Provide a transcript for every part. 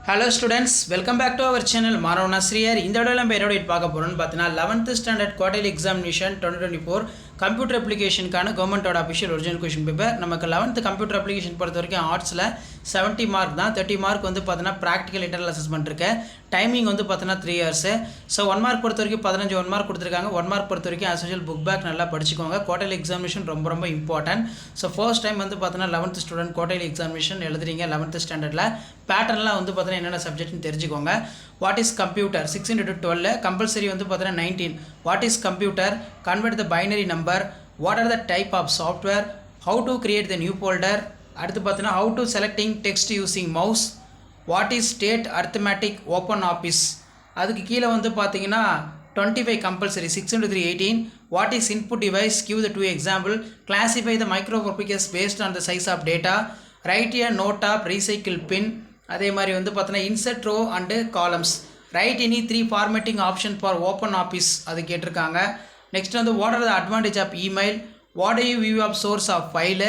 Hello students, welcome back to our channel Manav Nasriyar. இந்த வீடியோல நம்ம என்னோட பார்க்க போறோம்னு பார்த்தீனா 11th standard quarterly examination 2024 computer application கான கவர்மெண்டோட official original question paper. நமக்கு 11th computer application பொறுத்த வரைக்கும் ஆர்ட்ஸ்ல 70 மார்க் தான். 30 மார்க் வந்து பார்த்தீனா practical internal assessment இருக்கு. டைமிங் வந்து பார்த்தீனா 3 hours. So 1 மார்க் பொறுத்த வரைக்கும் 15 1 மார்க் கொடுத்திருக்காங்க. 1 மார்க் பொறுத்த வரைக்கும் as usual book back நல்லா படிச்சுக்கோங்க. quarterly examination ரொம்ப important. So first time வந்து பார்த்தீனா 11th student quarterly examination எழுதுறீங்க 11th standardல பேட்டர்ன்லாம் வந்து பார்த்தீனா என்னென்ன சப்ஜெக்ட்னு தெரிஞ்சுக்கோங்க. What is computer 6 into 12 compulsory வந்து பார்த்தீனா 19. What is computer, convert the binary number, what are the type of software, how to create the new folder, அடுத்து பார்த்தீனா how to selecting text using mouse, what is state arithmetic open office. அதுக்கு கீழே வந்து பார்த்தீங்கன்னா 25 compulsory 6 into 3 18. What is input device, give the two example, classify the microprocessors based on the size of data, write a note of recycle pin. அதே மாதிரி வந்து பார்த்தீங்கன்னா insert row and columns, write any 3 formatting option for open office அது கேட்டிருக்காங்க. Next வந்து what are the advantage of email, what do you view of source of file,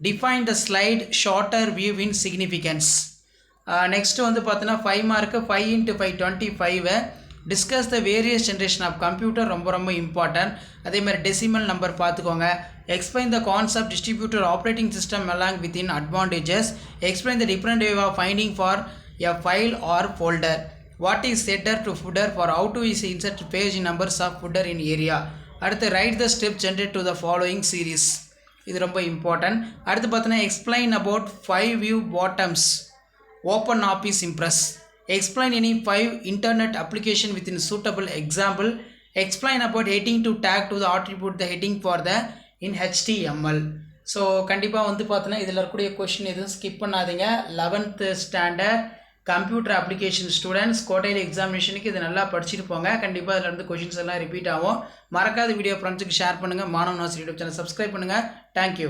define the slide shorter view in significance. Next வந்து பார்த்தீங்கன்னா 5 mark 5 into 5 25. Discuss the various generation of computer ரொம்ப important. அதே மாதிரி decimal number பார்த்துக்கோங்க. Explain the concept distributor operating system along with in advantages. Explain the different way of finding for a file or folder. What is setter to footer for how to is insert page numbers of footer in area. அடுத்து write the step generate to the following series. இது ரொம்ப important. அடுத்து பார்த்தீங்கன்னா explain about 5 view bottoms open office Impress. Explain any 5 internet application within suitable example. Explain about heading to tag to the attribute the heading for the in HTML. So கண்டிப்பாக வந்து பார்த்தோன்னா இதில் இருக்கக்கூடிய question எதுவும் skip பண்ணாதீங்க. 11th standard computer application students quarterly எக்ஸாமினேஷனுக்கு இது நல்லா படிச்சுட்டு போங்க. கண்டிப்பாக அதில் இருந்து கொஷின்ஸ் எல்லாம் ரிப்பீட் ஆகும். மறக்காத வீடியோ ஃப்ரெண்ட்ஸுக்கு ஷேர் பண்ணுங்கள். மாணவ நாசி யூடியூப் சேனல் சப்ஸ்கிரைப் பண்ணுங்கள். தேங்க்யூ.